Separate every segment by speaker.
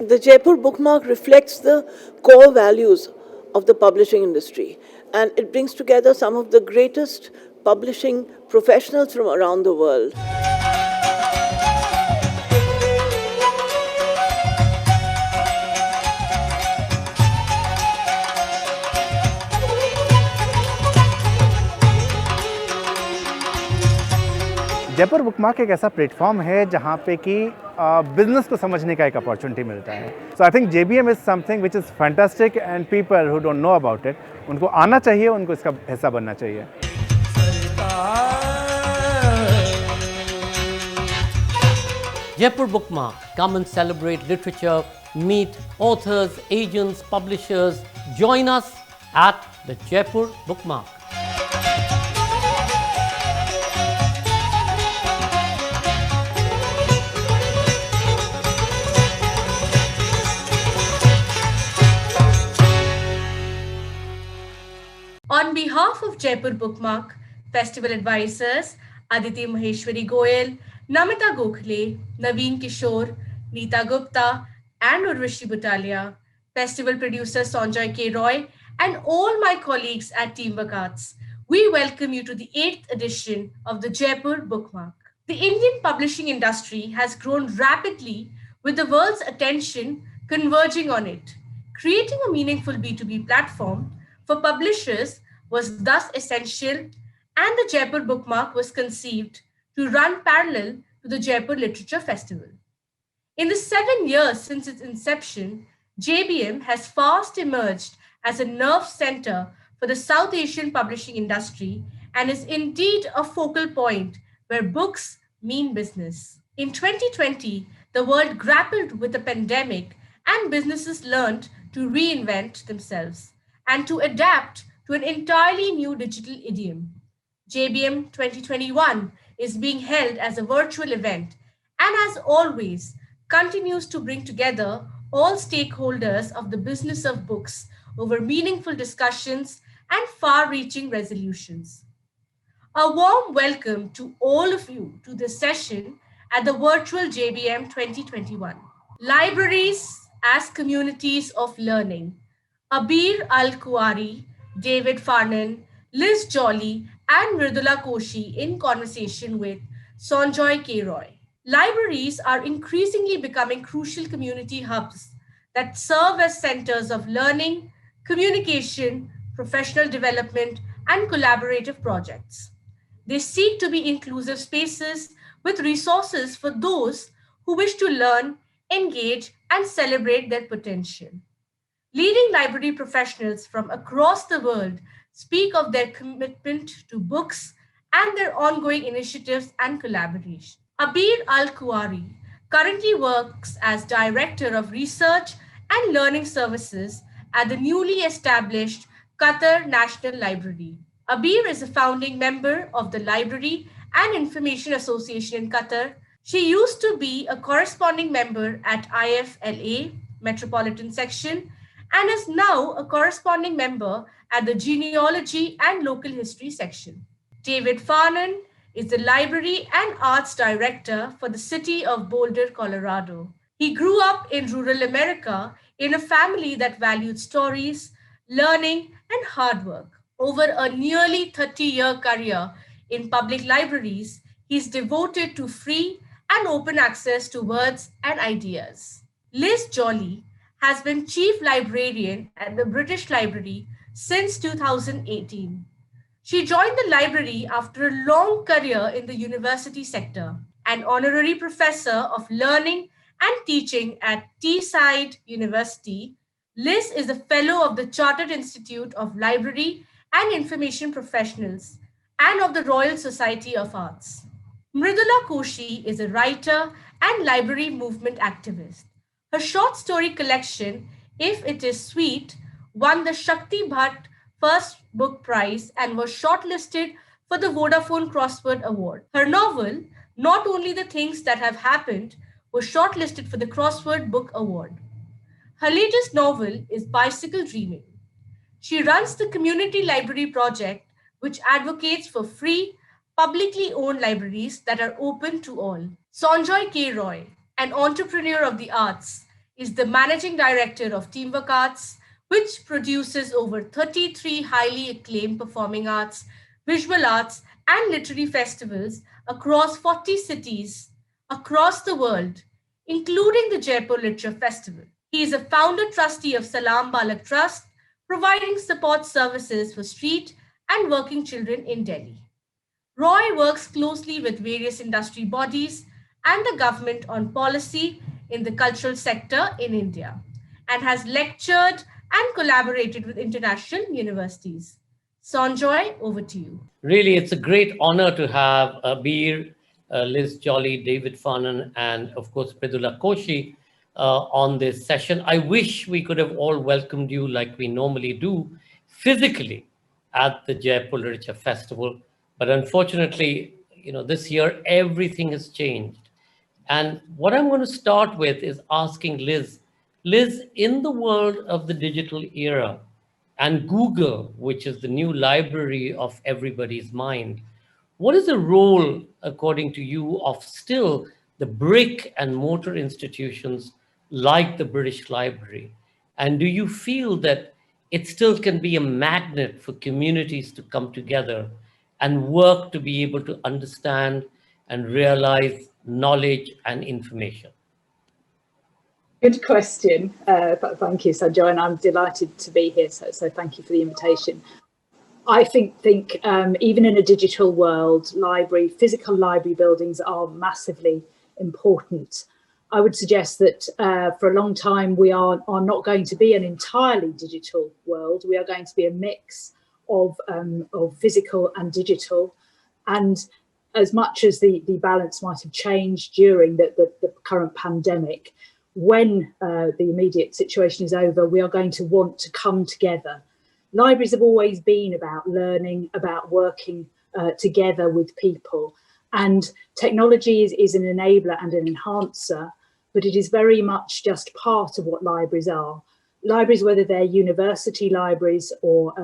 Speaker 1: The Jaipur bookmark reflects the core values of the publishing industry, and it brings together some of the greatest publishing professionals from around the world.
Speaker 2: Jaipur bookmark एक ऐसा platform है जहाँ पे कि business को समझने का एक अपॉर्चुनिटी मिलता है. So I think JBM is something which is fantastic and people who don't know about it, उनको आना चाहिए, उनको इसका हिस्सा बनना चाहिए.
Speaker 3: Jaipur Bookmark. Come and celebrate literature, meet authors, agents, publishers. Join us at the Jaipur Bookmark.
Speaker 4: On behalf of Jaipur Bookmark, Festival Advisors, Aditi Maheshwari Goyal, Namita Gokhale, Naveen Kishore, Neeta Gupta, and Urvashi Butalia, Festival Producer Sanjoy K Roy, and all my colleagues at Teamwork Arts, we welcome you to the 8th edition of the Jaipur Bookmark. The Indian publishing industry has grown rapidly with the world's attention converging on it. Creating a meaningful B2B platform for publishers was thus essential, and the Jaipur Bookmark was conceived to run parallel to the Jaipur Literature Festival. In the 7 years since its inception, JBM has fast emerged as a nerve center for the South Asian publishing industry and is indeed a focal point where books mean business. In 2020, the world grappled with a pandemic and businesses learned to reinvent themselves and to adapt to an entirely new digital idiom. JBM 2021 is being held as a virtual event and, as always, continues to bring together all stakeholders of the business of books over meaningful discussions and far-reaching resolutions. A warm welcome to all of you to this session at the virtual JBM 2021. Libraries as communities of learning. Abeer Al-Kuwari, David Farnan, Liz Jolly, and Mridula Koshy in conversation with Sanjoy K Roy. Libraries are increasingly becoming crucial community hubs that serve as centers of learning, communication, professional development, and collaborative projects. They seek to be inclusive spaces with resources for those who wish to learn, engage, and celebrate their potential. Leading library professionals from across the world speak of their commitment to books and their ongoing initiatives and collaboration. Abeer Al-Kuwari currently works as Director of Research and Learning Services at the newly established Qatar National Library. Abeer is a founding member of the Library and Information Association in Qatar. She used to be a corresponding member at IFLA Metropolitan Section and is now a corresponding member at the Genealogy and Local History section. David Farnan is the Library and Arts Director for the city of Boulder, Colorado. He grew up in rural America in a family that valued stories, learning, and hard work. Over a nearly 30-year career in public libraries, he is devoted to free and open access to words and ideas. Liz Jolly has been Chief Librarian at the British Library since 2018. She joined the library after a long career in the university sector, an honorary professor of learning and teaching at Teesside University. Liz is a fellow of the Chartered Institute of Library and Information Professionals and of the Royal Society of Arts. Mridula Koshy is a writer and library movement activist. Her short story collection, If It Is Sweet, won the Shakti Bhatt First Book Prize and was shortlisted for the Vodafone Crossword Award. Her novel, Not Only the Things That Have Happened, was shortlisted for the Crossword Book Award. Her latest novel is Bicycle Dreaming. She runs the Community Library Project, which advocates for free, publicly owned libraries that are open to all. Sanjoy K Roy, an entrepreneur of the arts, is the managing director of Teamwork Arts, which produces over 33 highly acclaimed performing arts, visual arts, and literary festivals across 40 cities across the world, including the Jaipur Literature Festival. He is a founder trustee of Salam Balak Trust, providing support services for street and working children in Delhi. Roy works closely with various industry bodies and the government on policy in the cultural sector in India and has lectured and collaborated with international universities. Sanjoy, over to you.
Speaker 3: Really, it's a great honor to have Abeer, Liz Jolly, David Farnan, and of course, Mridula Koshy on this session. I wish we could have all welcomed you like we normally do physically at the Jaipur Literature Festival. But unfortunately, this year, everything has changed. And what I'm going to start with is asking Liz, in the world of the digital era, and Google, which is the new library of everybody's mind. What is the role, according to you, of still the brick and mortar institutions like the British Library? And do you feel that it still can be a magnet for communities to come together and work to be able to understand and realize knowledge and information?
Speaker 5: Good question. Thank you, Sanjoy, and I'm delighted to be here. So thank you for the invitation. I think even in a digital world, physical library buildings are massively important. I would suggest that for a long time we are not going to be an entirely digital world. We are going to be a mix of physical and digital, and as much as the balance might have changed during the current pandemic, when the immediate situation is over, we are going to want to come together. Libraries have always been about learning, about working together with people. And technology is an enabler and an enhancer, but it is very much just part of what libraries are. Libraries, whether they're university libraries or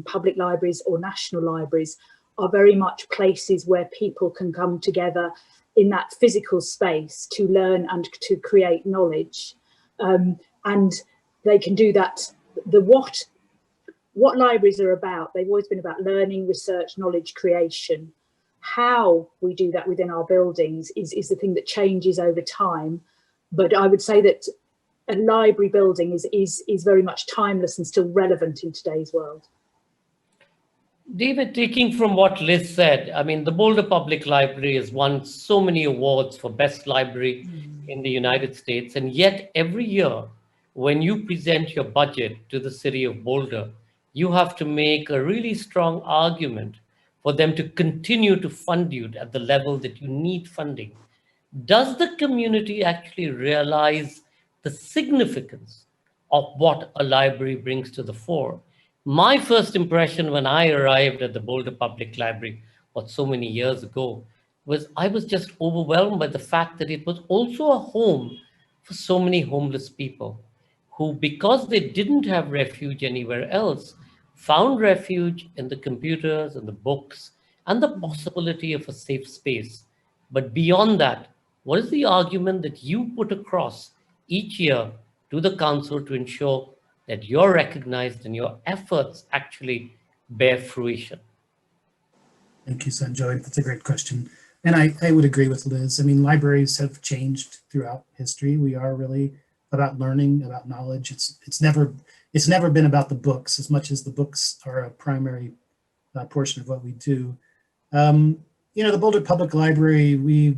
Speaker 5: public libraries or national libraries, are very much places where people can come together in that physical space to learn and to create knowledge. And they can do that. What libraries are about, they've always been about learning, research, knowledge creation. How we do that within our buildings is the thing that changes over time. But I would say that a library building is very much timeless and still relevant in today's world.
Speaker 3: David, taking from what Liz said, I mean, the Boulder Public Library has won so many awards for best library in the United States. And yet every year, when you present your budget to the city of Boulder, you have to make a really strong argument for them to continue to fund you at the level that you need funding. Does the community actually realize the significance of what a library brings to the fore? My first impression when I arrived at the Boulder Public Library, so many years ago, was I was just overwhelmed by the fact that it was also a home for so many homeless people who, because they didn't have refuge anywhere else, found refuge in the computers and the books and the possibility of a safe space. But beyond that, what is the argument that you put across each year to the council to ensure that you're recognized and your efforts actually bear fruition?
Speaker 6: Thank you, Sanjoy. That's a great question. And I would agree with Liz. I mean, libraries have changed throughout history. We are really about learning, about knowledge. It's never been about the books as much as the books are a primary portion of what we do. The Boulder Public Library, we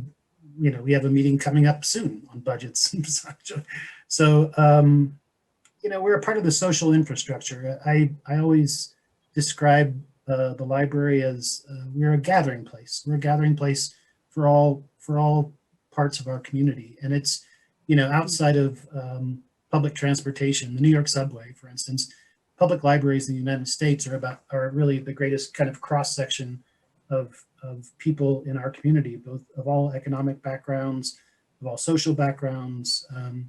Speaker 6: have a meeting coming up soon on budgets. So, we're a part of the social infrastructure. I always describe the library as we're a gathering place. We're a gathering place for all parts of our community. And it's, outside of public transportation, the New York subway, for instance, public libraries in the United States are really the greatest kind of cross section of people in our community, both of all economic backgrounds, of all social backgrounds,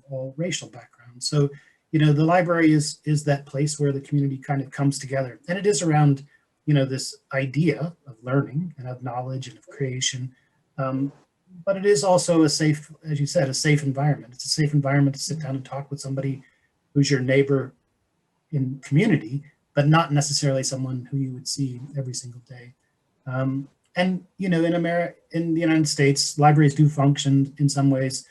Speaker 6: all racial backgrounds. So, the library is that place where the community kind of comes together. And it is around, this idea of learning and of knowledge and of creation. but it is also a safe, as you said, a safe environment. It's a safe environment to sit down and talk with somebody who's your neighbor in community, but not necessarily someone who you would see every single day. And in the United States, libraries do function in some ways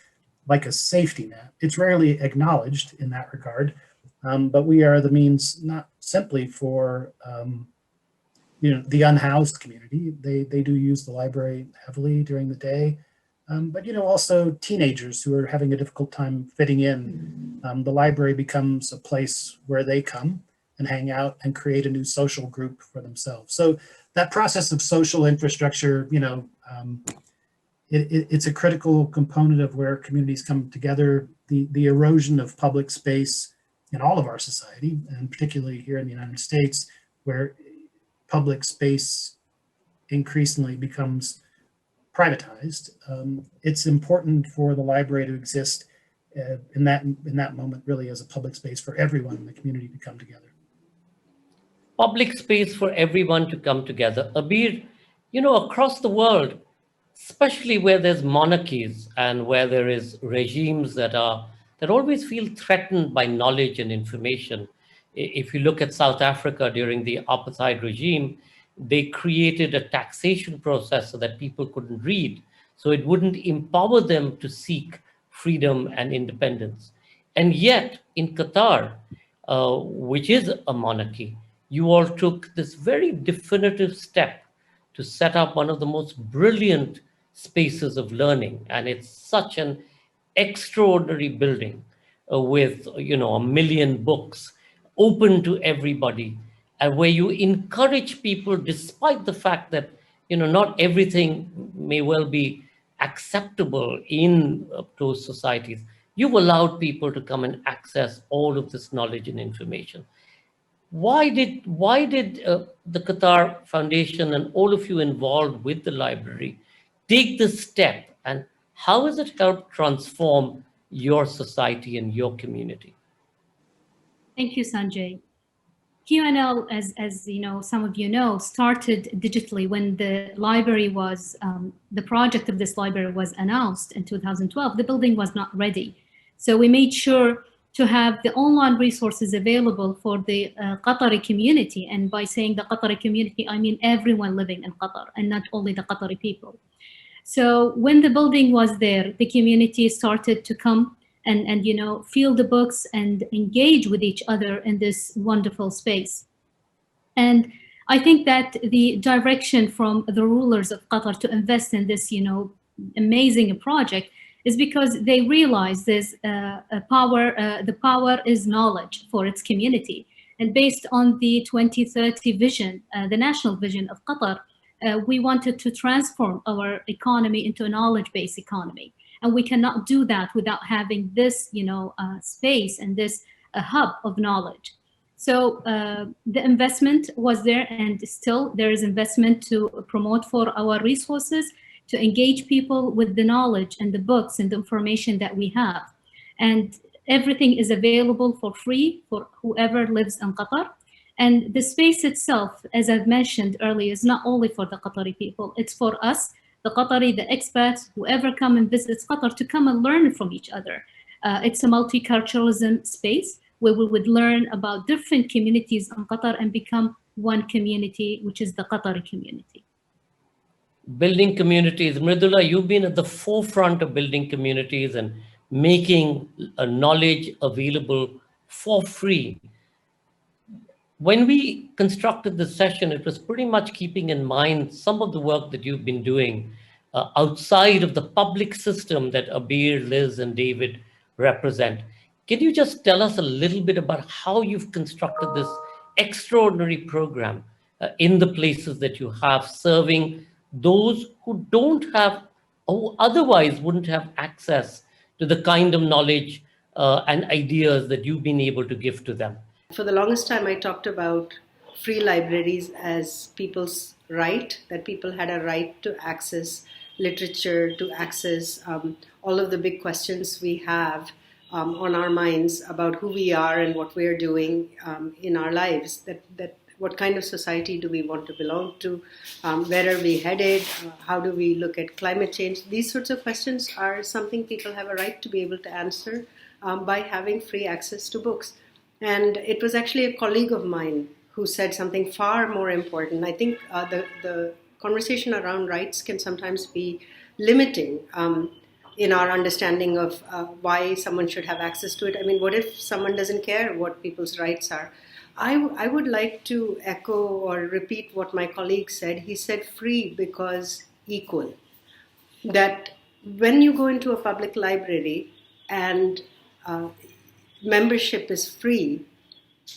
Speaker 6: like a safety net. It's rarely acknowledged in that regard, but we are the means not simply for the unhoused community. They do use the library heavily during the day, but also teenagers who are having a difficult time fitting in. The library becomes a place where they come and hang out and create a new social group for themselves. So that process of social infrastructure, it's a critical component of where communities come together. The erosion of public space in all of our society, and particularly here in the United States, where public space increasingly becomes privatized. It's important for the library to exist in that moment, really, as a public space for everyone in the community to come together.
Speaker 3: Public space for everyone to come together. Abeer, across the world, especially where there's monarchies and where there is regimes that always feel threatened by knowledge and information. If you look at South Africa during the apartheid regime, they created a taxation process so that people couldn't read, so it wouldn't empower them to seek freedom and independence. And yet, in Qatar, which is a monarchy, you all took this very definitive step to set up one of the most brilliant spaces of learning. And it's such an extraordinary building with, 1 million books open to everybody, and where you encourage people, despite the fact that, not everything may well be acceptable in those societies. You've allowed people to come and access all of this knowledge and information. Why did the Qatar Foundation and all of you involved with the library take this step, and how has it helped transform your society and your community?
Speaker 7: Thank you, Sanjay. QNL, as some of you know, started digitally when the library was, the project of this library was announced in 2012. The building was not ready. So we made sure to have the online resources available for the Qatari community. And by saying the Qatari community, I mean everyone living in Qatar and not only the Qatari people. So when the building was there, the community started to come and feel the books and engage with each other in this wonderful space. And I think that the direction from the rulers of Qatar to invest in this, amazing project is because they realize there's a power, the power is knowledge for its community. And based on the 2030 vision, the national vision of Qatar, we wanted to transform our economy into a knowledge-based economy. And we cannot do that without having this, space and this hub of knowledge. So the investment was there, and still there is investment to promote for our resources, to engage people with the knowledge and the books and the information that we have. And everything is available for free for whoever lives in Qatar. And the space itself, as I've mentioned earlier, is not only for the Qatari people, it's for us, the Qatari, the expats, whoever come and visits Qatar, to come and learn from each other. It's a multiculturalism space where we would learn about different communities in Qatar and become one community, which is the Qatari community.
Speaker 3: Building communities. Mridula, you've been at the forefront of building communities and making knowledge available for free. When we constructed this session, it was pretty much keeping in mind some of the work that you've been doing outside of the public system that Abeer, Liz, and David represent. Can you just tell us a little bit about how you've constructed this extraordinary program in the places that you have, serving those who don't have, who otherwise wouldn't have access to the kind of knowledge and ideas that you've been able to give to them?
Speaker 8: For the longest time, I talked about free libraries as people's right, that people had a right to access literature, to access all of the big questions we have on our minds about who we are and what we're doing in our lives, that what kind of society do we want to belong to? Where are we headed? How do we look at climate change? These sorts of questions are something people have a right to be able to answer by having free access to books. And it was actually a colleague of mine who said something far more important. I think the conversation around rights can sometimes be limiting in our understanding of why someone should have access to it. I mean, what if someone doesn't care what people's rights are? I would like to echo or repeat what my colleague said. He said free because equal. That when you go into a public library and membership is free,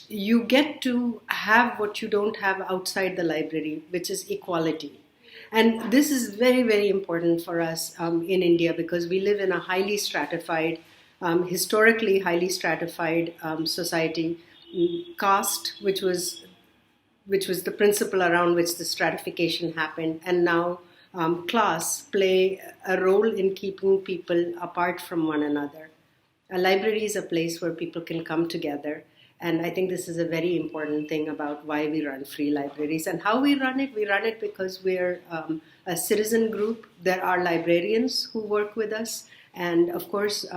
Speaker 8: you get to have what you don't have outside the library, which is equality. And this is very, very important for us in India because we live in a highly stratified, historically highly stratified society. Caste, which was the principle around which the stratification happened, and now class play a role in keeping people apart from one another. A library is a place where people can come together. And I think this is a very important thing about why we run free libraries. And how we run it because we're a citizen group. There are librarians who work with us. And of course,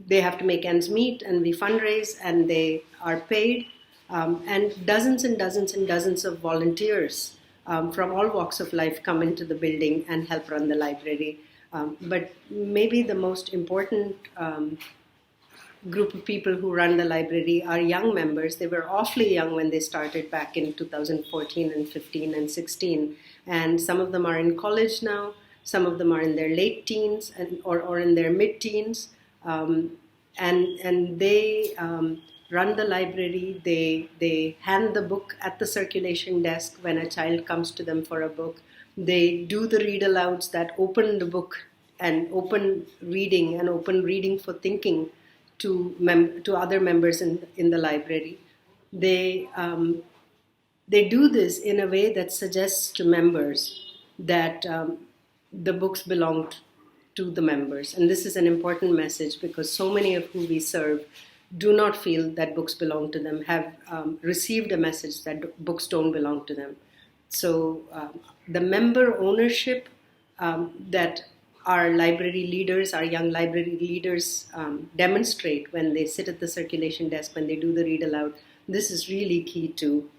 Speaker 8: they have to make ends meet, and we fundraise, and they are paid. And dozens and dozens and dozens of volunteers from all walks of life come into the building and help run the library. But maybe the most important group of people who run the library are young members. They were awfully young when they started back in 2014 and 15 and 16. And some of them are in college now. Some of them are in their late teens or in their mid-teens. And they run the library. They hand the book at the circulation desk when a child comes to them for a book. They do the read-alouds that open the book and open reading for thinking to other members in the library. They do this in a way that suggests to members that the books belong to the members. And this is an important message because so many of who we serve do not feel that books belong to them, have received a message that books don't belong to them. So the member ownership that our library leaders, our young library leaders demonstrate when they sit at the circulation desk, when they do the read aloud, this is really key to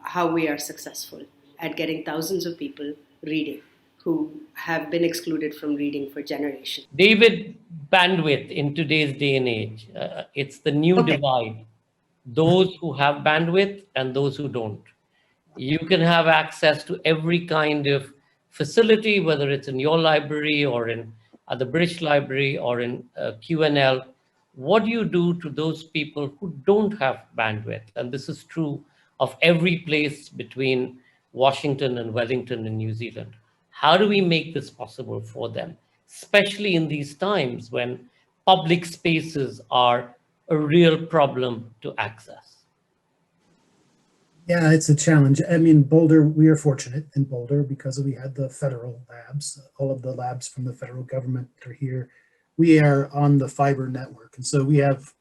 Speaker 8: how we are successful at getting thousands of people reading who have been excluded from reading for generations.
Speaker 3: David, bandwidth in today's day and age, it's the new divide. Those who have bandwidth and those who don't. You can have access to every kind of facility, whether it's in your library or in the British Library or in QNL. What do you do to those people who don't have bandwidth? And this is true of every place between Washington and Wellington in New Zealand. How do we make this possible for them, especially in these times when public spaces are a real problem to access?
Speaker 6: Yeah, it's a challenge. I mean, Boulder, we are fortunate in Boulder because we had the federal labs. All of the labs from the federal government are here. We are on the fiber network. And so we have,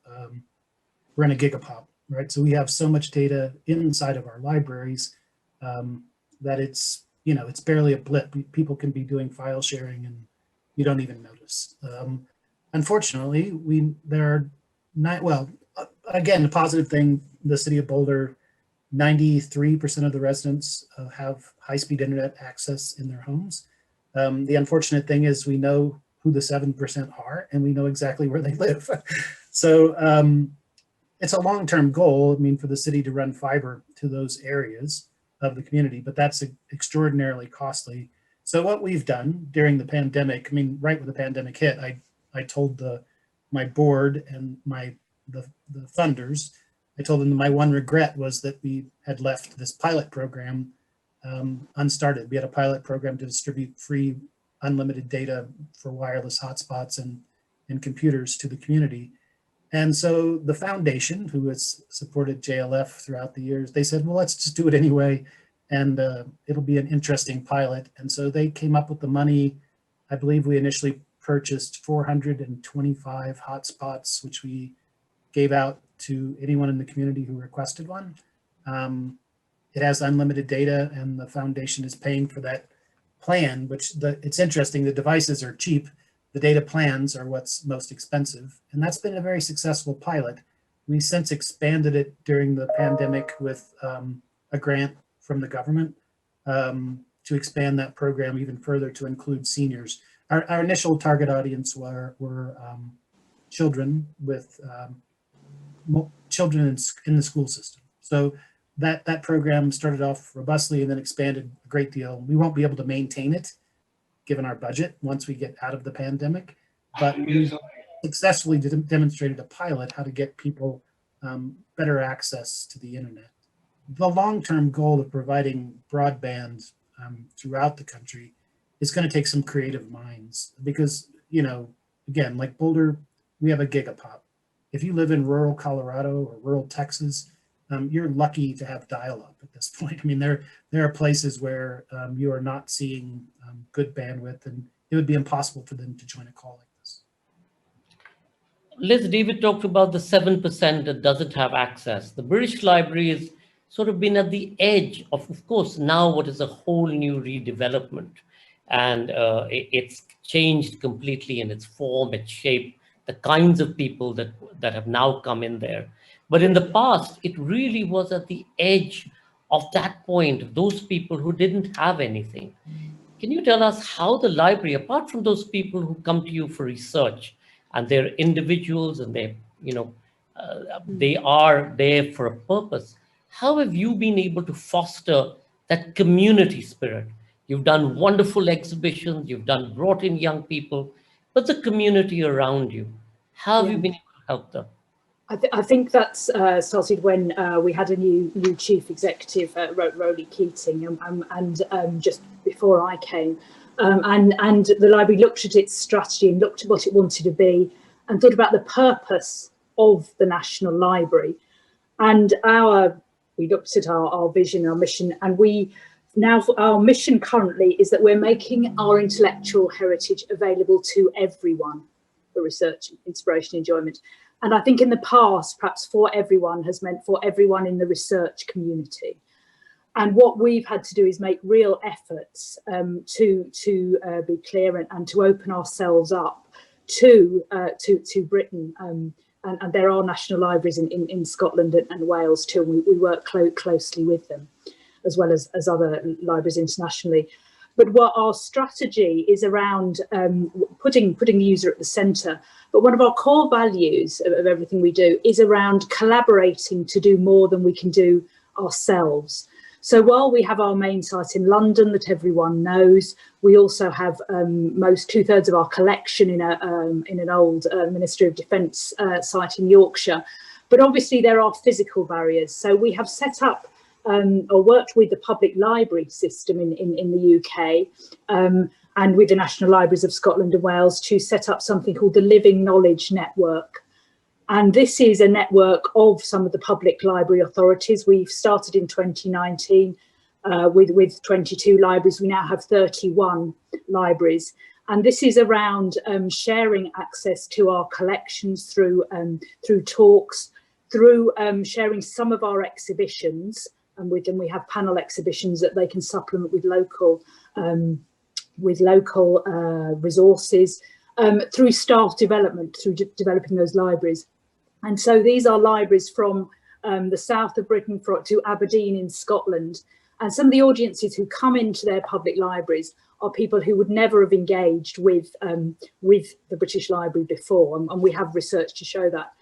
Speaker 6: we're in a gigapop, right? So we have so much data inside of our libraries that it's, you know, it's barely a blip. People can be doing file sharing and you don't even notice. Unfortunately, there are not, well, again, the positive thing, the city of Boulder, 93% of the residents have high-speed internet access in their homes. The unfortunate thing is we know who the 7% are and we know exactly where they live. So it's a long-term goal, I mean, for the city to run fiber to those areas of the community, but that's extraordinarily costly. So what we've done during the pandemic, I mean, right when the pandemic hit, I told my board and the funders, I told them that my one regret was that we had left this pilot program unstarted. We had a pilot program to distribute free unlimited data for wireless hotspots and computers to the community. And so the foundation, who has supported JLF throughout the years, they said, well, let's just do it anyway. And it'll be an interesting pilot. And so they came up with the money. I believe we initially purchased 425 hotspots, which we gave out to anyone in the community who requested one. It has unlimited data, and the foundation is paying for that plan, which it's interesting, the devices are cheap, the data plans are what's most expensive. And that's been a very successful pilot. We since expanded it during the pandemic with a grant from the government to expand that program even further to include seniors. Our initial target audience were children with children in the school system. So that program started off robustly and then expanded a great deal. We won't be able to maintain it given our budget once we get out of the pandemic, but we successfully demonstrated a pilot how to get people better access to the internet. The long-term goal of providing broadband throughout the country is going to take some creative minds because, you know, again, like Boulder, we have a gigapop. If you live in rural Colorado or rural Texas, you're lucky to have dial-up at this point. I mean, there are places where you are not seeing good bandwidth, and it would be impossible for them to join a call like this.
Speaker 3: Liz, David talked about the 7% that doesn't have access. The British Library has sort of been at the edge of course, now what is a whole new redevelopment. And it's changed completely in its form, its shape, the kinds of people that have now come in there. But in the past, it really was at the edge of that point, those people who didn't have anything. Can you tell us how the library, apart from those people who come to you for research, and they're individuals and they are there for a purpose, how have you been able to foster that community spirit? You've done wonderful exhibitions, you've brought in young people, but the community around you, how have you been able to help them?
Speaker 5: I think that started when we had a new chief executive, Roly Keating, and just before I came. And the library looked at its strategy and looked at what it wanted to be and thought about the purpose of the National Library. And we looked at our vision, our mission, and our mission currently is that we're making our intellectual heritage available to everyone for research, inspiration, enjoyment. And I think in the past, perhaps for everyone has meant for everyone in the research community. And what we've had to do is make real efforts to be clear and to open ourselves up to Britain. And there are national libraries in Scotland and Wales too. And we work closely with them, as well as other libraries internationally. But what our strategy is around putting the user at the centre. But one of our core values of everything we do is around collaborating to do more than we can do ourselves. So while we have our main site in London that everyone knows, we also have most 2/3 of our collection in an old Ministry of Defence site in Yorkshire. But obviously there are physical barriers. So we have set up or worked with the public library system in the UK and with the National Libraries of Scotland and Wales to set up something called the Living Knowledge Network. And this is a network of some of the public library authorities. We've started in 2019 with 22 libraries. We now have 31 libraries. And this is around sharing access to our collections through talks, through sharing some of our exhibitions. And with them, we have panel exhibitions that they can supplement with local resources, through staff development, through developing those libraries. And so these are libraries from the south of Britain to Aberdeen in Scotland. And some of the audiences who come into their public libraries are people who would never have engaged with the British Library before. And we have research to show that.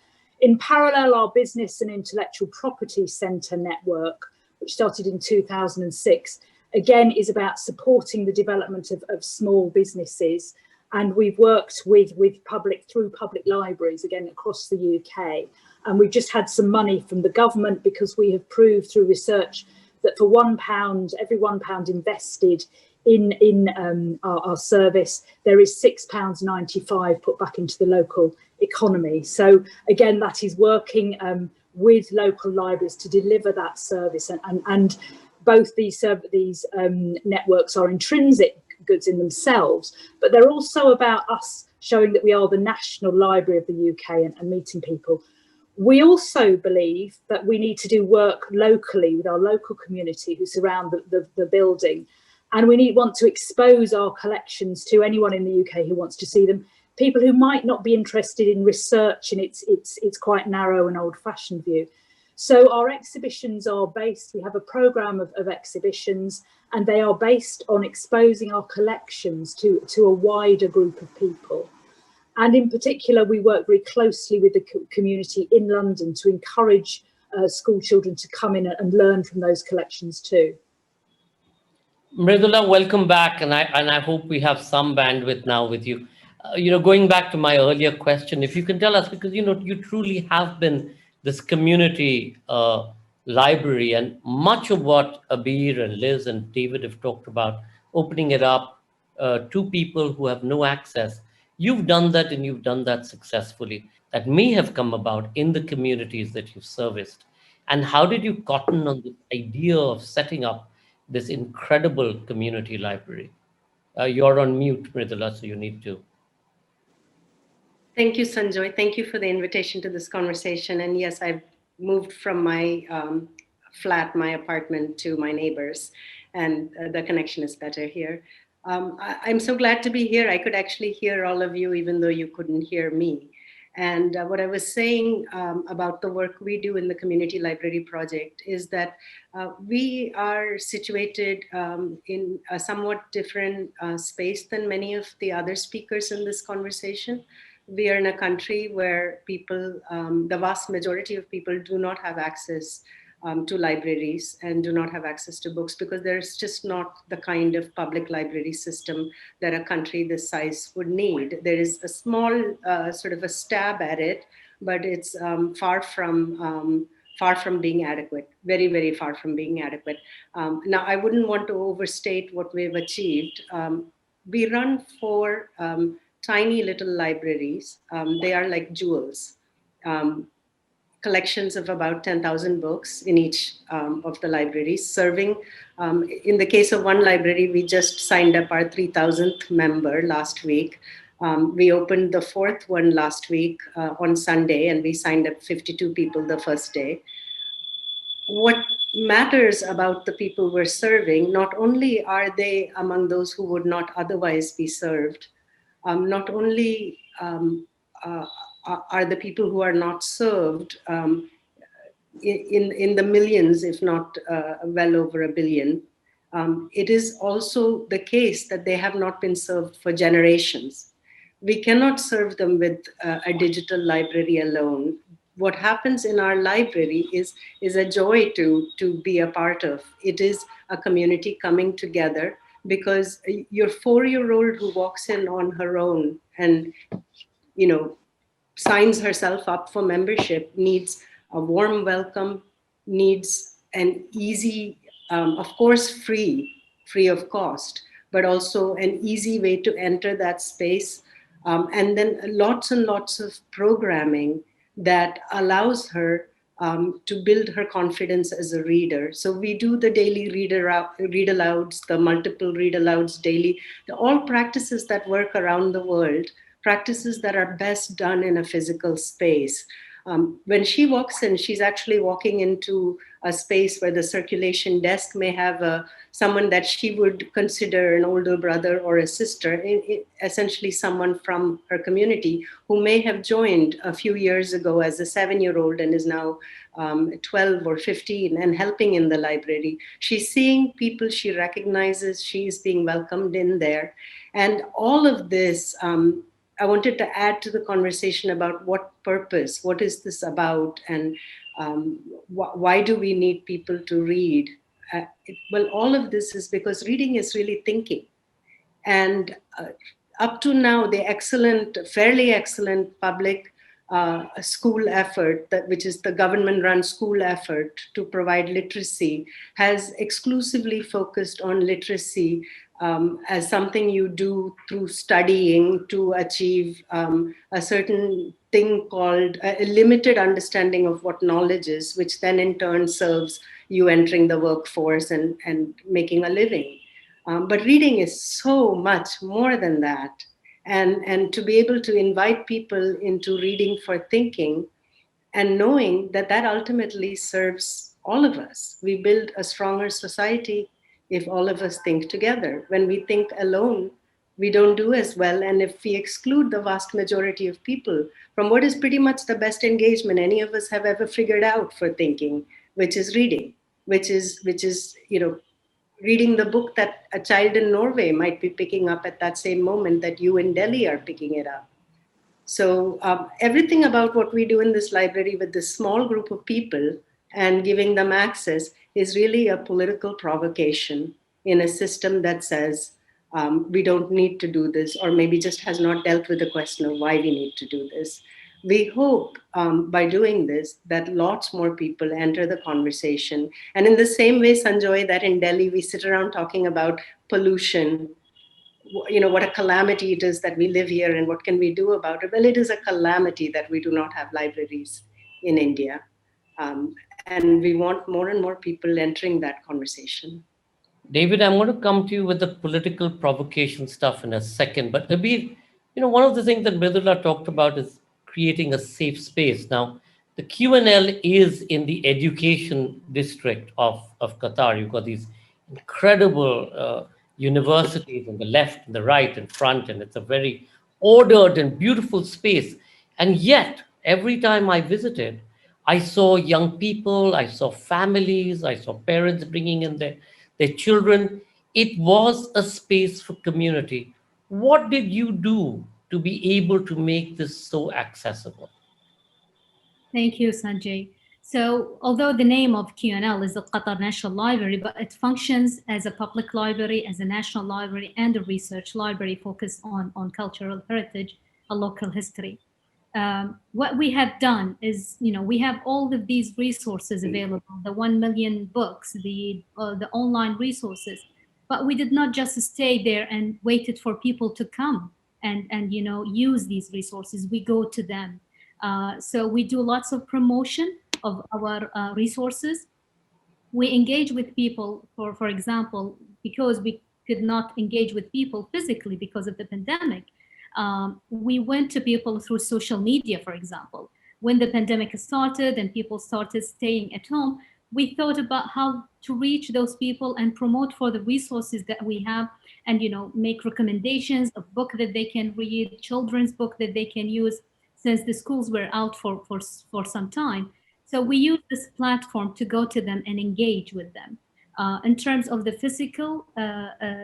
Speaker 5: In parallel, our Business and Intellectual Property Centre network, which started in 2006, again, is about supporting the development of small businesses. And we've worked through public libraries, again, across the UK. And we've just had some money from the government because we have proved through research that for £1, every £1 invested in our service, there is £6.95 put back into the local economy. So again, that is working with local libraries to deliver that service. And both these networks are intrinsic goods in themselves, but they're also about us showing that we are the National Library of the UK and meeting people. We also believe that we need to do work locally with our local community who surround the building. And we want to expose our collections to anyone in the UK who wants to see them. People who might not be interested in research in its quite narrow and old-fashioned view. So our exhibitions are based, we have a programme of exhibitions, and they are based on exposing our collections to a wider group of people. And in particular, we work very closely with the community in London to encourage school children to come in and learn from those collections too.
Speaker 3: Mridula, welcome back, and I hope we have some bandwidth now with you. Going back to my earlier question, if you can tell us, because you truly have been this community library, and much of what Abeer and Liz and David have talked about, opening it up to people who have no access. You've done that, and you've done that successfully. That may have come about in the communities that you've serviced. And how did you cotton on the idea of setting up this incredible community library? You're on mute, Mridula, so you need to.
Speaker 8: Thank you, Sanjoy. Thank you for the invitation to this conversation. And yes, I've moved from my flat, my apartment, to my neighbors, and the connection is better here. I'm so glad to be here. I could actually hear all of you, even though you couldn't hear me. And what I was saying about the work we do in the Community Library Project is that we are situated in a somewhat different space than many of the other speakers in this conversation. We are in a country where people, the vast majority of people, do not have access to libraries and do not have access to books, because there's just not the kind of public library system that a country this size would need. There is a small sort of a stab at it, but it's far from being adequate, very, very far from being adequate. Now, I wouldn't want to overstate what we've achieved. We run 4 tiny little libraries. They are like jewels. Collections of about 10,000 books in each of the libraries, serving, in the case of one library, we just signed up our 3,000th member last week. We opened the 4th one last week on Sunday, and we signed up 52 people the first day. What matters about the people we're serving, not only are they among those who would not otherwise be served, not only are the people who are not served in the millions, if not well over a billion. It is also the case that they have not been served for generations. We cannot serve them with a digital library alone. What happens in our library is a joy to be a part of. It is a community coming together, because your 4-year-old who walks in on her own and, signs herself up for membership needs a warm welcome, needs an easy, of course, free of cost, but also an easy way to enter that space. And then lots and lots of programming that allows her to build her confidence as a reader. So we do the daily read alouds, the multiple read alouds daily, all practices that work around the world, practices that are best done in a physical space. When she walks in, she's actually walking into a space where the circulation desk may have someone that she would consider an older brother or a sister, essentially someone from her community who may have joined a few years ago as a 7-year-old and is now 12 or 15 and helping in the library. She's seeing people she recognizes, she's being welcomed in there. And all of this, I wanted to add to the conversation about what purpose, what is this about, and why do we need people to read? Well, all of this is because reading is really thinking. And up to now, the fairly excellent public school effort, which is the government-run school effort to provide literacy, has exclusively focused on literacy as something you do through studying to achieve a certain thing called a limited understanding of what knowledge is, which then in turn serves you entering the workforce and making a living. But reading is so much more than that. And to be able to invite people into reading for thinking and knowing that that ultimately serves all of us. We build a stronger society if all of us think together. When we think alone, we don't do as well. And if we exclude the vast majority of people from what is pretty much the best engagement any of us have ever figured out for thinking, which is reading, which is reading the book that a child in Norway might be picking up at that same moment that you in Delhi are picking it up. So everything about what we do in this library with this small group of people and giving them access is really a political provocation in a system that says we don't need to do this, or maybe just has not dealt with the question of why we need to do this. We hope by doing this that lots more people enter the conversation. And in the same way, Sanjoy, that in Delhi we sit around talking about pollution, what a calamity it is that we live here and what can we do about it. Well, it is a calamity that we do not have libraries in India, and we want more and more people entering that conversation.
Speaker 3: David, I'm going to come to you with the political provocation stuff in a second. But Abeer, one of the things that Mridula talked about is creating a safe space. Now, the QNL is in the education district of Qatar. You've got these incredible universities on the left, and the right, and front, and it's a very ordered and beautiful space. And yet, every time I visited, I saw young people, I saw families, I saw parents bringing in their children. It was a space for community. What did you do to be able to make this so accessible?
Speaker 7: Thank you, Sanjay. So, although the name of QNL is the Qatar National Library, but it functions as a public library, as a national library, and a research library focused on cultural heritage and local history. What we have done is, we have all of these resources available, the 1 million books, the online resources, but we did not just stay there and waited for people to come and use these resources. We go to them. So we do lots of promotion of our resources. We engage with people, for example, because we could not engage with people physically because of the pandemic. We went to people through social media, for example. When the pandemic started and people started staying at home, we thought about how to reach those people and promote for the resources that we have, and make recommendations of book that they can read, children's book that they can use, since the schools were out for some time. So we use this platform to go to them and engage with them. In terms of the physical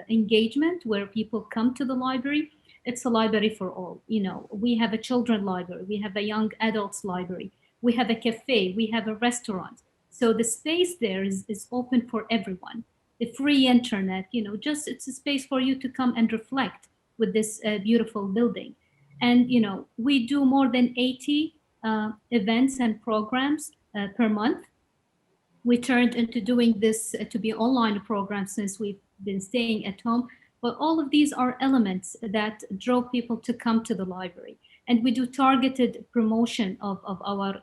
Speaker 7: engagement, where people come to the library, it's a library for all. We have a children library, we have a young adults library, we have a cafe, we have a restaurant. So the space there is open for everyone. The free internet, just it's a space for you to come and reflect with this beautiful building. And we do more than 80 events and programs per month. We turned into doing this to be online program since we've been staying at home. But all of these are elements that draw people to come to the library. And we do targeted promotion of our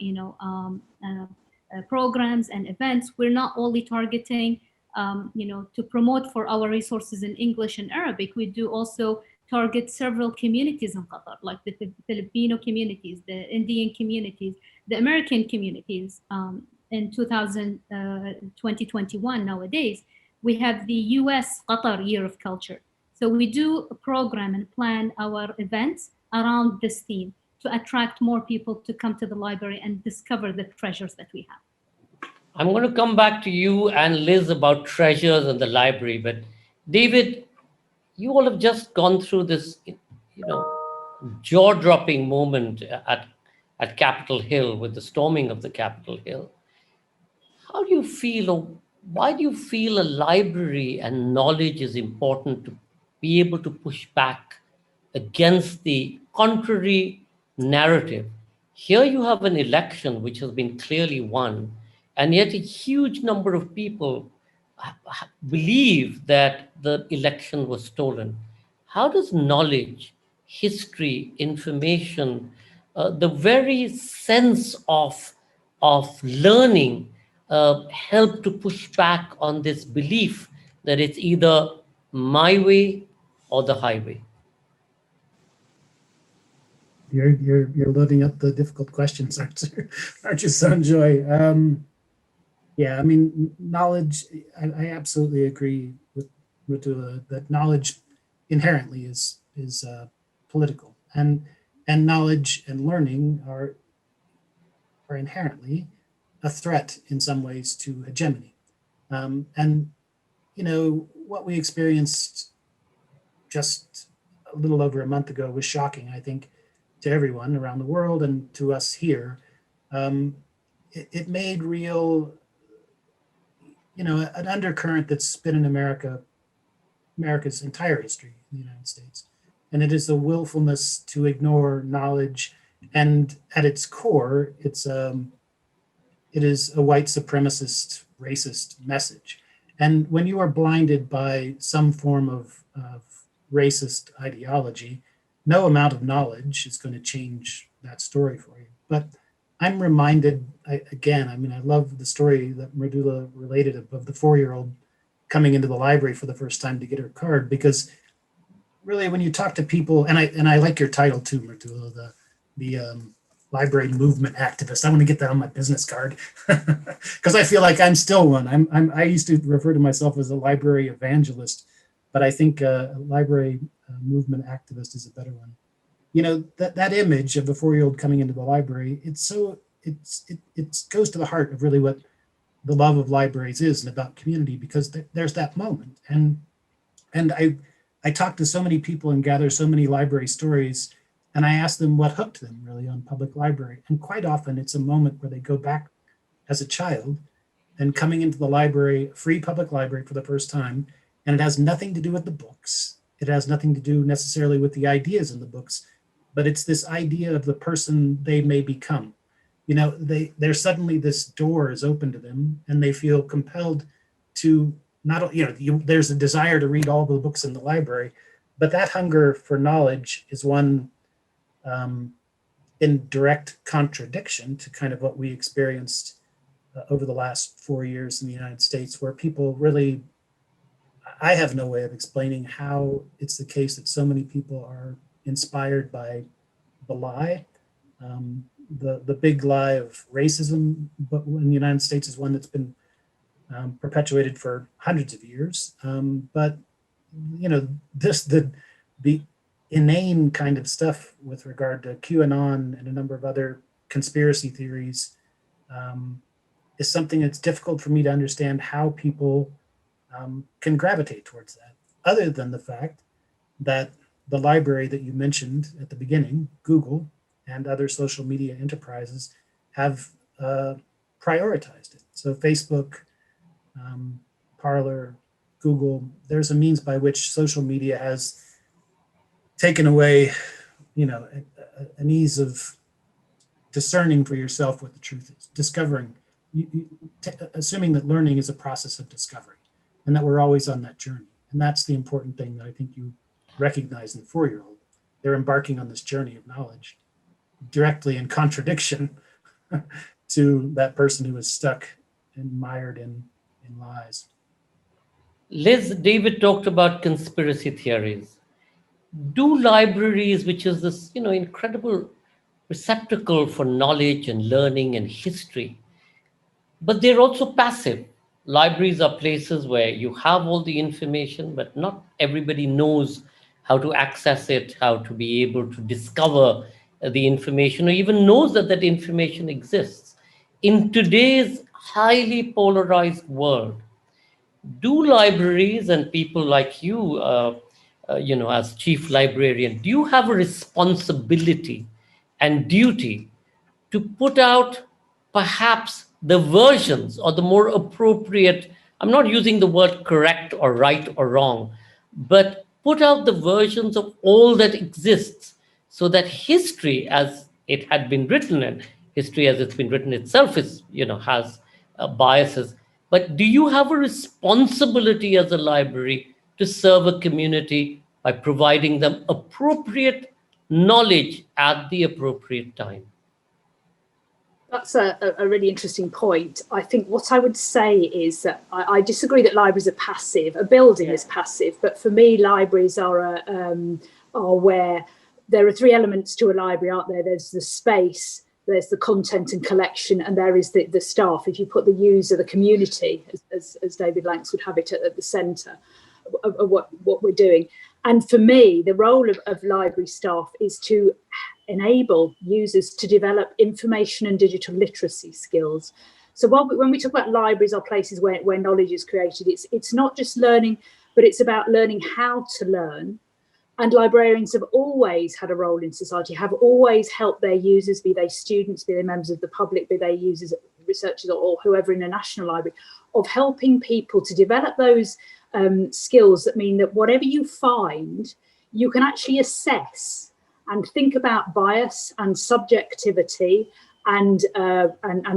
Speaker 7: programs and events. We're not only targeting to promote for our resources in English and Arabic. We do also target several communities in Qatar, like the Filipino communities, the Indian communities, the American communities. In 2021 nowadays, we have the US Qatar Year of Culture. So we do a program and plan our events around this theme to attract more people to come to the library and discover the treasures that we have.
Speaker 3: I'm going to come back to you and Liz about treasures in the library. But David, you all have just gone through this, jaw-dropping moment at Capitol Hill with the storming of the Capitol Hill. How do you feel, or why do you feel a library and knowledge is important to be able to push back against the contrary narrative? Here you have an election which has been clearly won, and yet a huge number of people believe that the election was stolen. How does knowledge, history, information, the very sense of learning help to push back on this belief that it's either my way or the highway?
Speaker 6: You're loading up the difficult questions, aren't you, Sanjoy? Yeah, I mean, knowledge. I absolutely agree with Mridula that knowledge inherently is political, and knowledge and learning are inherently a threat in some ways to hegemony. And you know what we experienced just a little over a month ago was shocking, I think, to everyone around the world and to us here. Um, it made real, you know, an undercurrent that's been in America's entire history in the United States. And it is the willfulness to ignore knowledge. And at its core, it is a white supremacist, racist message. And when you are blinded by some form of racist ideology, no amount of knowledge is going to change that story for you. But I'm reminded, again, I mean, I love the story that Mridula related of the 4-year-old coming into the library for the first time to get her card, because really when you talk to people, and I like your title too, Mridula, the library movement activist. I want to get that on my business card because I feel like I'm still one. I used to refer to myself as a library evangelist, but I think a library movement activist is a better one. You know, that image of the 4-year-old coming into the library, it goes to the heart of really what the love of libraries is and about community, because there's that moment. And I talk to so many people and gather so many library stories, and I ask them what hooked them really on public library. And quite often it's a moment where they go back as a child and coming into the library, free public library for the first time, and it has nothing to do with the books. It has nothing to do necessarily with the ideas in the books, but it's this idea of the person they may become. You know, they're suddenly, this door is open to them and they feel compelled to not, there's a desire to read all the books in the library, but that hunger for knowledge is one in direct contradiction to kind of what we experienced over the last 4 years in the United States, where people really, I have no way of explaining how it's the case that so many people are inspired by the lie. The big lie of racism, but in the United States is one that's been perpetuated for hundreds of years. But you know, the inane kind of stuff with regard to QAnon and a number of other conspiracy theories is something that's difficult for me to understand how people can gravitate towards that, other than the fact that the library that you mentioned at the beginning, Google and other social media enterprises, have prioritized it. So Facebook, Parler, Google, there's a means by which social media has taken away, you know, an ease of discerning for yourself what the truth is, discovering, assuming that learning is a process of discovery and that we're always on that journey. And that's the important thing that I think you recognize in the 4-year-old. They're embarking on this journey of knowledge directly in contradiction to that person who is stuck and mired in lies.
Speaker 3: Liz, David talked about conspiracy theories. Do libraries, which is this, incredible receptacle for knowledge and learning and history, but they're also passive. Libraries are places where you have all the information, but not everybody knows how to access it, how to be able to discover the information, or even knows that that information exists. In today's highly polarized world, do libraries and people like you, as chief librarian, do you have a responsibility and duty to put out perhaps the versions or the more appropriate, I'm not using the word correct or right or wrong, but put out the versions of all that exists so that history as it had been written, and history as it's been written itself is, has biases. But do you have a responsibility as a library to serve a community by providing them appropriate knowledge at the appropriate time?
Speaker 5: That's a really interesting point. I think what I would say is that I disagree that libraries are passive. A building is passive, but for me, libraries are where there are three elements to a library, aren't there? There's the space, there's the content and collection, and there is the staff. If you put the user, the community, as David Lanks would have it, at the centre of what we're doing. And for me, the role of library staff is to enable users to develop information and digital literacy skills. So when we talk about libraries or places where knowledge is created, it's not just learning, but it's about learning how to learn. And librarians have always had a role in society, have always helped their users, be they students, be they members of the public, be they users, researchers, or whoever in a national library, of helping people to develop those skills that mean that whatever you find, you can actually assess and think about bias and subjectivity, and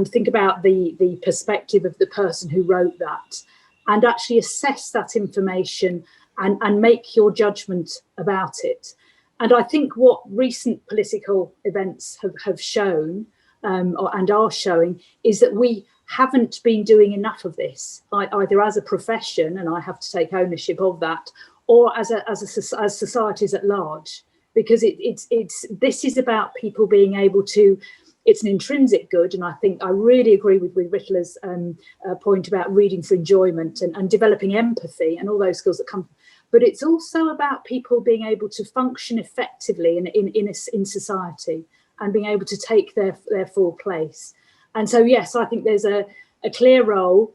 Speaker 5: think about the perspective of the person who wrote that, and actually assess that information and make your judgment about it. And I think what recent political events have shown and are showing is that we haven't been doing enough of this, either as a profession, and I have to take ownership of that, or as societies at large, because this is about people being able to. It's an intrinsic good, and I think I really agree with Ritula's point about reading for enjoyment and developing empathy and all those skills that come. But it's also about people being able to function effectively in society and being able to take their full place. And so, yes, I think there's a clear role.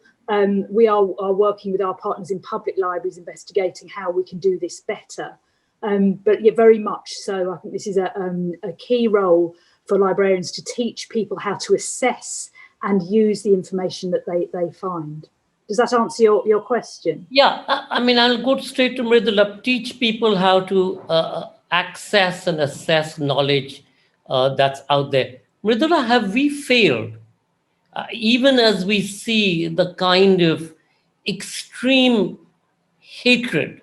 Speaker 5: We are working with our partners in public libraries, investigating how we can do this better. But yeah, very much so. I think this is a key role for librarians to teach people how to assess and use the information that they find. Does that answer your question?
Speaker 3: Yeah, I mean, I'll go straight to Mridula. Teach people how to access and assess knowledge that's out there. Mridula, have we failed? Even as we see the kind of extreme hatred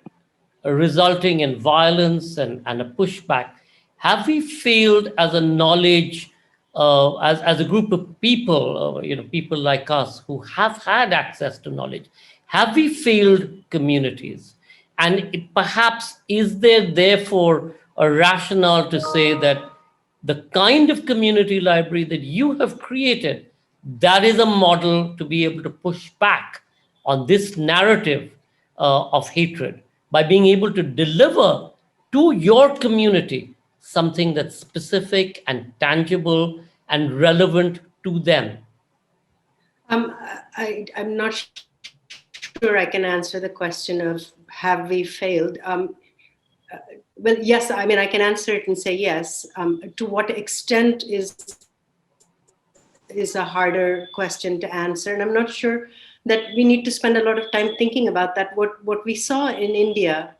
Speaker 3: resulting in violence and a pushback, have we failed as a knowledge, as a group of people, people like us who have had access to knowledge, have we failed communities? And perhaps is there therefore a rationale to say that the kind of community library that you have created, that is a model to be able to push back on this narrative of hatred by being able to deliver to your community something that's specific and tangible and relevant to them?
Speaker 8: I'm not sure I can answer the question of have we failed. Well, yes, I mean, I can answer it and say yes. To what extent is a harder question to answer. And I'm not sure that we need to spend a lot of time thinking about that. What we saw in India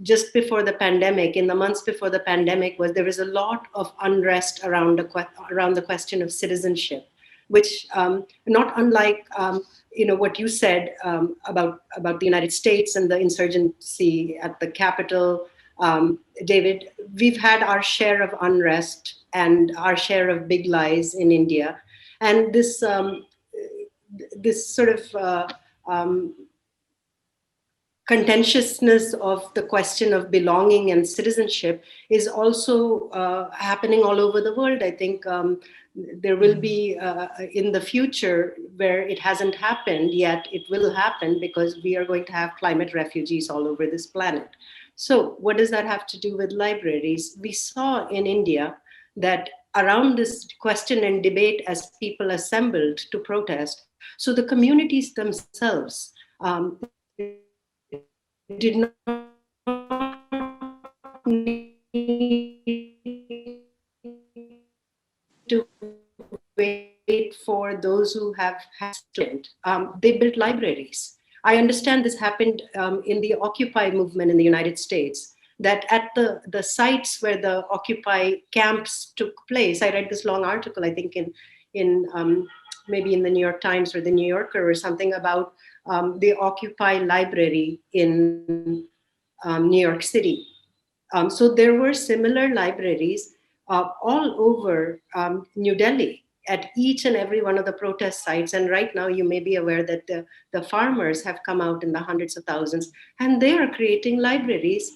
Speaker 8: just before the pandemic, in the months before the pandemic, was there was a lot of unrest around the question of citizenship, which not unlike what you said about the United States and the insurgency at the Capitol, David. We've had our share of unrest and our share of big lies in India, and this sort of contentiousness of the question of belonging and citizenship is also happening all over the world. I think there will be in the future where it hasn't happened yet, it will happen because we are going to have climate refugees all over this planet. So what does that have to do with libraries? We saw in India that around this question and debate as people assembled to protest, so the communities themselves did not need to wait for those who have had student. They built libraries. I understand this happened in the Occupy movement in the United States, that at the sites where the Occupy camps took place, I read this long article, I think in maybe in the New York Times or the New Yorker or something about the Occupy library in New York City. So there were similar libraries all over New Delhi at each and every one of the protest sites. And right now you may be aware that the farmers have come out in the hundreds of thousands, and they are creating libraries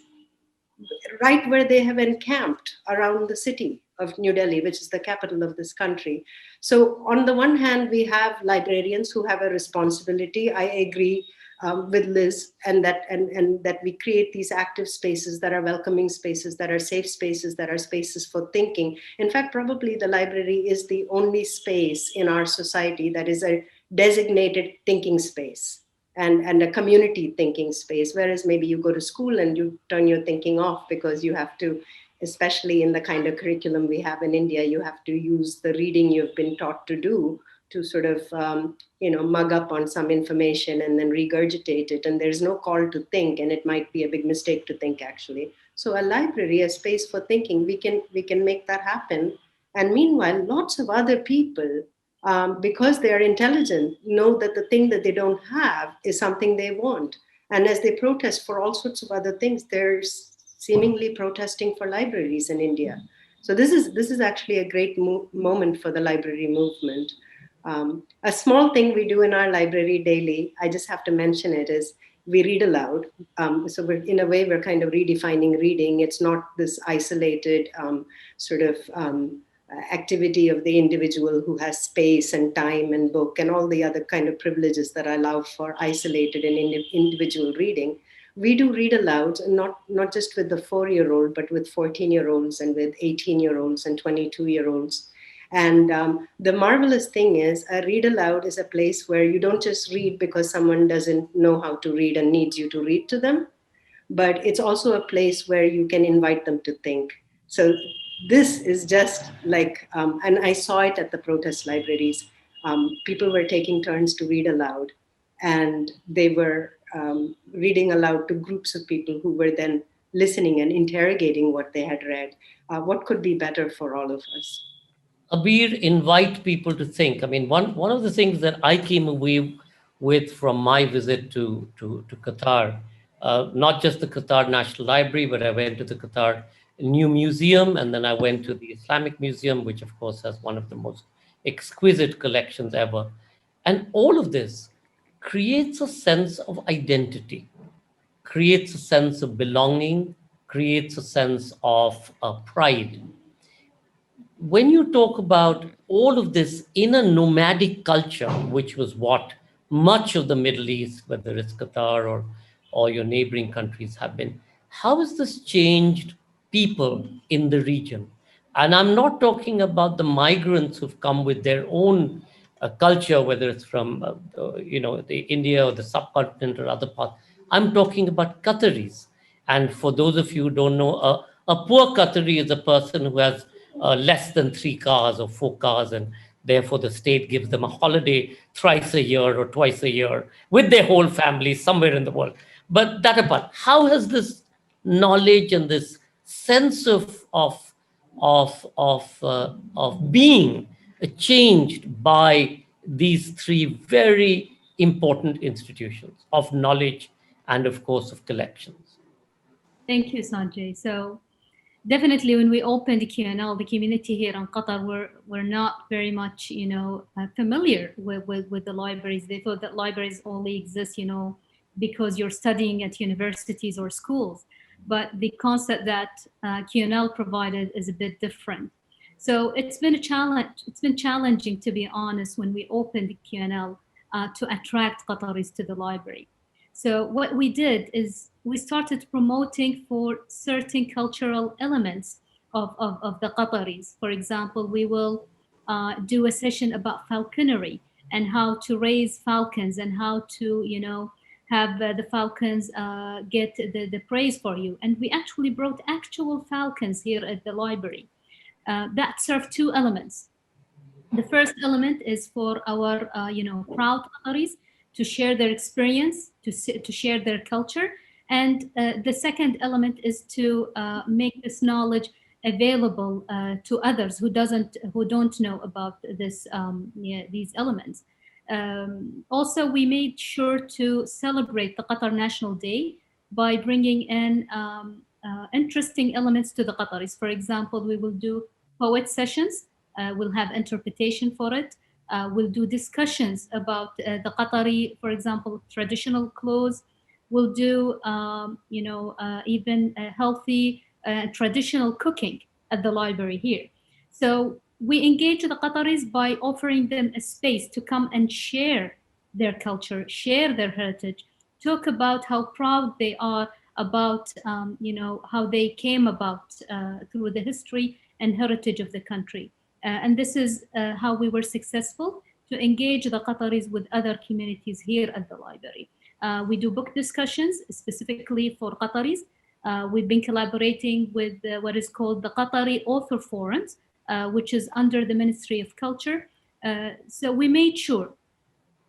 Speaker 8: right where they have encamped around the city of New Delhi, which is the capital of this country. So on the one hand, we have librarians who have a responsibility. I agree with Liz, and that we create these active spaces that are welcoming spaces, that are safe spaces, that are spaces for thinking. In fact, probably the library is the only space in our society that is a designated thinking space and a community thinking space, whereas maybe you go to school and you turn your thinking off because you have to, especially in the kind of curriculum we have in India, you have to use the reading you've been taught to do to sort of mug up on some information and then regurgitate it, and there's no call to think, and it might be a big mistake to think, actually. So a library, a space for thinking, we can make that happen. And meanwhile, lots of other people, because they are intelligent, know that the thing that they don't have is something they want. And as they protest for all sorts of other things, they're seemingly protesting for libraries in India. So this is actually a great moment for the library movement. A small thing we do in our library daily, I just have to mention it, is we read aloud. So we're, in a way, we're kind of redefining reading. It's not this isolated activity of the individual who has space and time and book and all the other kind of privileges that allow for isolated and individual reading. We do read aloud, and not just with the 4-year-old, but with 14-year-olds and with 18-year-olds and 22-year-olds. And the marvelous thing is, a read aloud is a place where you don't just read because someone doesn't know how to read and needs you to read to them, but it's also a place where you can invite them to think. So this is just like, and I saw it at the protest libraries. People were taking turns to read aloud, and they were reading aloud to groups of people who were then listening and interrogating what they had read. What could be better for all of us?
Speaker 3: Abir, invite people to think. I mean, one of the things that I came away with from my visit to Qatar, not just the Qatar National Library, but I went to the Qatar New Museum, and then I went to the Islamic Museum, which of course has one of the most exquisite collections ever. And all of this creates a sense of identity, creates a sense of belonging, creates a sense of pride. When you talk about all of this in a nomadic culture, which was what much of the Middle East, whether it's Qatar or your neighboring countries have been, how has this changed people in the region? And I'm not talking about the migrants who've come with their own culture, whether it's from the India or the subcontinent or other parts. I'm talking about Qataris. And for those of you who don't know, a poor Qatari is a person who has less than 3 cars or 4 cars, and therefore the state gives them a holiday thrice a year or twice a year with their whole family somewhere in the world. But that apart, how has this knowledge and this sense of being changed by these 3 very important institutions of knowledge and, of course, of collections?
Speaker 7: Thank you, Sanjay. So definitely, when we opened the QNL, the community here in Qatar were not very much, familiar with the libraries. They thought that libraries only exist, because you're studying at universities or schools. But the concept that QNL provided is a bit different. So it's been a challenge. It's been challenging, to be honest, when we opened the QNL to attract Qataris to the library. So what we did is we started promoting for certain cultural elements of the Qataris. For example, we will do a session about falconry and how to raise falcons and how to, have the falcons get the praise for you. And we actually brought actual falcons here at the library. That served 2 elements. The first element is for our, proud Qataris to share their experience, to share their culture. And the second element is to make this knowledge available to others who don't know about these elements. Also, we made sure to celebrate the Qatar National Day by bringing in interesting elements to the Qataris. For example, we will do poet sessions. We'll have interpretation for it. We'll do discussions about the Qatari, for example, traditional clothes. We'll do, even healthy traditional cooking at the library here. So we engage the Qataris by offering them a space to come and share their culture, share their heritage, talk about how proud they are about, how they came about through the history and heritage of the country. And this is how we were successful to engage the Qataris with other communities here at the library. We do book discussions specifically for Qataris. We've been collaborating with what is called the Qatari Author Forums, which is under the Ministry of Culture. So we made sure,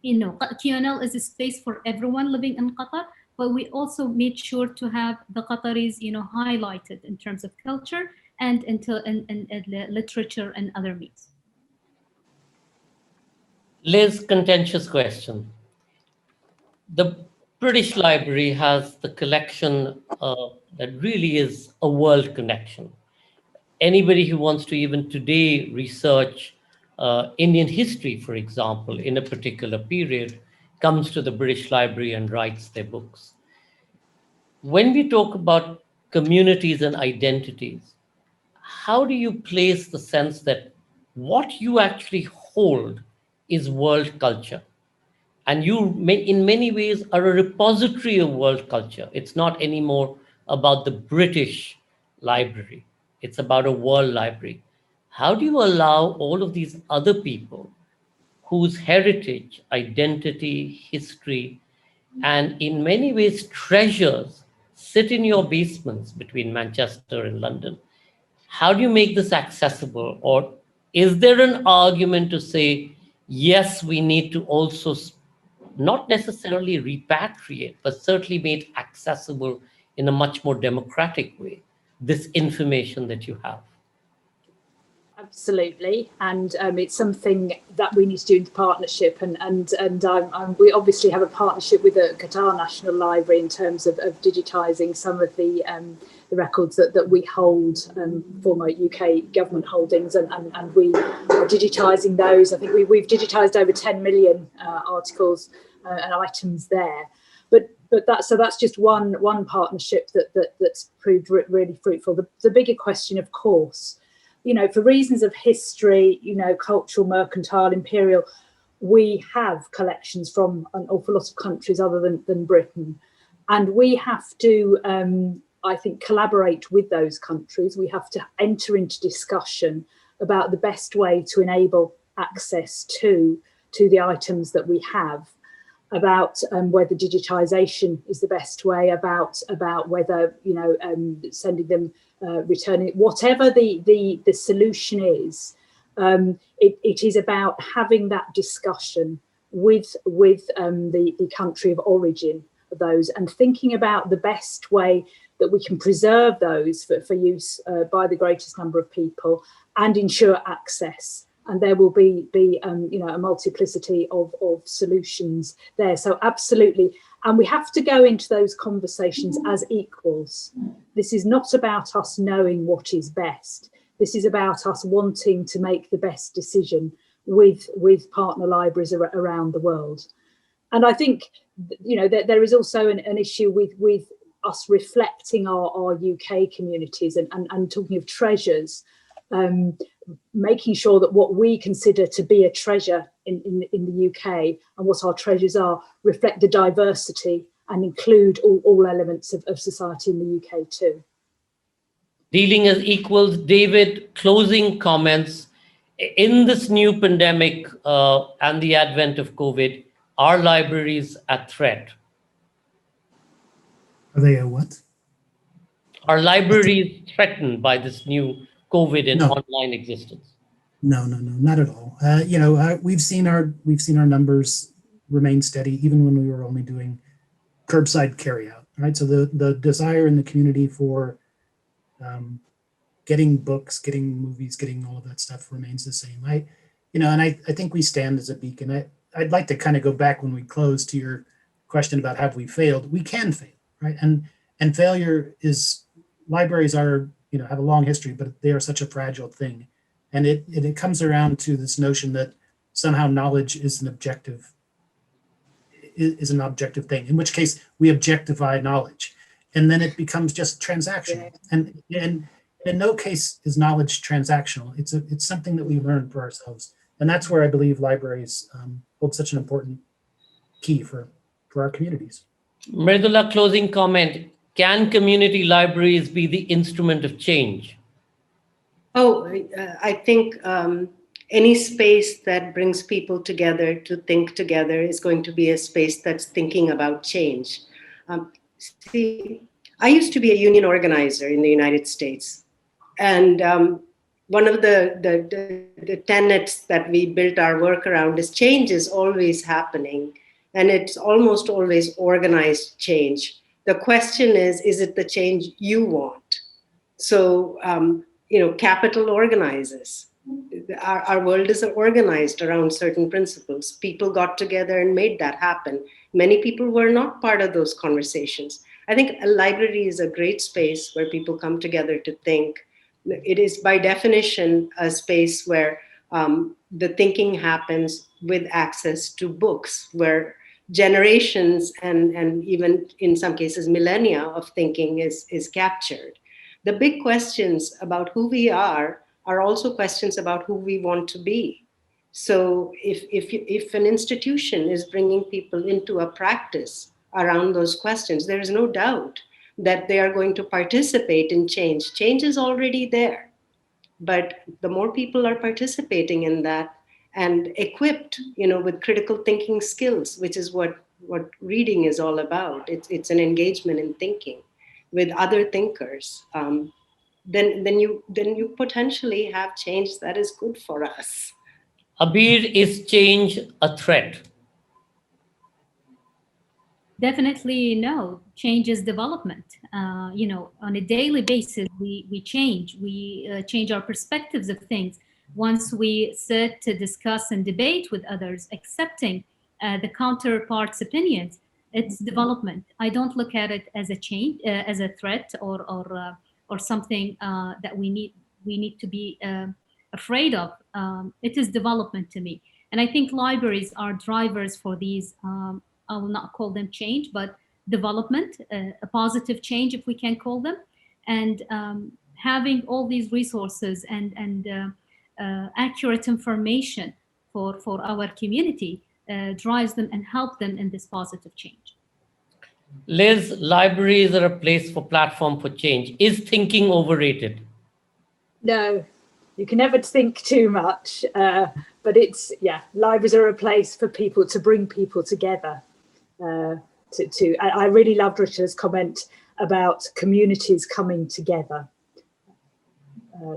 Speaker 7: QNL is a space for everyone living in Qatar, but we also made sure to have the Qataris, highlighted in terms of culture and literature and other means.
Speaker 3: Liz, contentious question. The British Library has the collection that really is a world connection. Anybody who wants to even today research Indian history, for example, in a particular period, comes to the British Library and writes their books. When we talk about communities and identities, how do you place the sense that what you actually hold is world culture? And you may, in many ways, are a repository of world culture. It's not anymore about the British Library. It's about a world library. How do you allow all of these other people whose heritage, identity, history, and in many ways treasures sit in your basements between Manchester and London? How do you make this accessible? Or is there an argument to say, yes, we need to also not necessarily repatriate, but certainly made accessible in a much more democratic way, this information that you have?
Speaker 5: Absolutely, and it's something that we need to do in partnership. We obviously have a partnership with the Qatar National Library in terms of digitising some of the records that we hold, former UK government holdings, and we are digitising those. I think we've digitised over 10 million articles and items there. But that's just one partnership that's proved really fruitful. The bigger question, of course, for reasons of history, cultural, mercantile, imperial, we have collections from an awful lot of countries other than Britain. And we have to, I think, collaborate with those countries. We have to enter into discussion about the best way to enable access to the items that we have, about whether digitisation is the best way, about whether, sending them, returning, whatever the solution is, it is about having that discussion with the country of origin of those, and thinking about the best way that we can preserve those for use by the greatest number of people and ensure access. And there will be a multiplicity of solutions there. So absolutely. And we have to go into those conversations as equals. This is not about us knowing what is best. This is about us wanting to make the best decision with partner libraries around the world. And I think, there is also an issue with us reflecting our UK communities and talking of treasures, making sure that what we consider to be a treasure in the UK and what our treasures are reflect the diversity and include all elements of society in the UK too.
Speaker 3: Dealing as equals, David, closing comments. In this new pandemic and the advent of COVID, are libraries at threat?
Speaker 6: Are they a what?
Speaker 3: Are libraries threatened by this new COVID and
Speaker 6: No.
Speaker 3: online existence?
Speaker 6: No, not at all. We've seen our numbers remain steady even when we were only doing curbside carryout. Right, so the desire in the community for getting books, getting movies, getting all of that stuff remains the same. I think we stand as a beacon. I'd like to kind of go back when we close to your question about have we failed. We can fail, right? And failure is, libraries are, have a long history, but they are such a fragile thing. And it comes around to this notion that somehow knowledge is an objective. is an objective thing, in which case we objectify knowledge. And then it becomes just transactional. And in no case is knowledge transactional. It's something that we learn for ourselves. And that's where I believe libraries hold such an important key for our communities.
Speaker 3: Mridula, closing comment. Can community libraries be the instrument of change?
Speaker 8: Oh, I think any space that brings people together to think together is going to be a space that's thinking about change. See, I used to be a union organizer in the United States. And one of the tenets that we built our work around is change is always happening. And it's almost always organized change. The question is it the change you want? So, capital organizes. Our world is organized around certain principles. People got together and made that happen. Many people were not part of those conversations. I think a library is a great space where people come together to think. It is by definition a space where the thinking happens with access to books, where generations and even in some cases millennia of thinking is captured. The big questions about who we are also questions about who we want to be. So if an institution is bringing people into a practice around those questions, there is no doubt that they are going to participate in change. Change is already there, but the more people are participating in that and equipped, with critical thinking skills, which is what reading is all about. It's an engagement in thinking with other thinkers. Then you potentially have change that is good for us.
Speaker 3: Abeer, is change a threat?
Speaker 7: Definitely no. Change is development. On a daily basis, we change. We change our perspectives of things. Once we sit to discuss and debate with others, accepting the counterpart's opinions, it's development. I don't look at it as a change, as a threat, or something that we need to be afraid of. It is development to me, and I think libraries are drivers for these. I will not call them change, but development, a positive change, if we can call them, and having all these resources and accurate information for our community drives them and help them in this positive change.
Speaker 3: Liz, libraries are a place for platform for change. Is thinking overrated?
Speaker 5: No, you can never think too much, but libraries are a place for people to bring people together. I really loved Richard's comment about communities coming together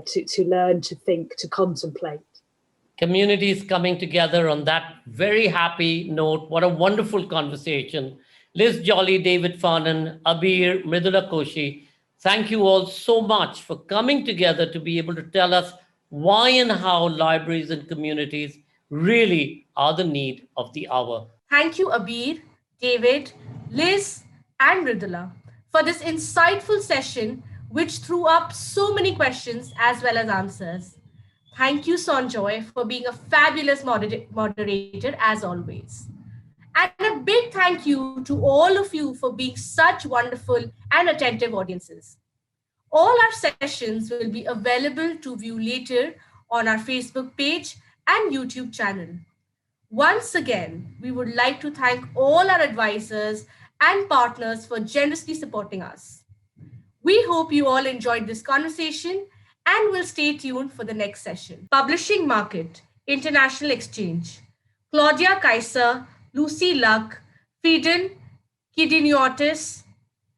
Speaker 5: to learn, to think, to contemplate.
Speaker 3: Communities coming together on that very happy note. What a wonderful conversation. Liz Jolly, David Farnan, Abeer, Mridula Koshy, thank you all so much for coming together to be able to tell us why and how libraries and communities really are the need of the hour.
Speaker 4: Thank you, Abeer, David, Liz, and Mridula for this insightful session, which threw up so many questions as well as answers. Thank you, Sanjoy, for being a fabulous moderator as always. And a big thank you to all of you for being such wonderful and attentive audiences. All our sessions will be available to view later on our Facebook page and YouTube channel. Once again, we would like to thank all our advisors and partners for generously supporting us. We hope you all enjoyed this conversation and will stay tuned for the next session. Publishing Market, International Exchange. Claudia Kaiser, Lucy Luck, Fidan Kidiniotis,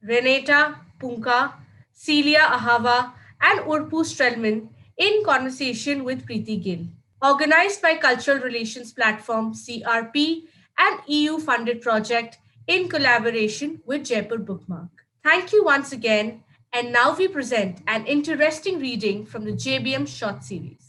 Speaker 4: Renata Punka, Celia Ahava, and Urpu Strelman in conversation with Preeti Gill. Organized by Cultural Relations Platform CRP and EU-funded project in collaboration with Jaipur BookMark. Thank you once again, and now we present an interesting reading from the JBM short series.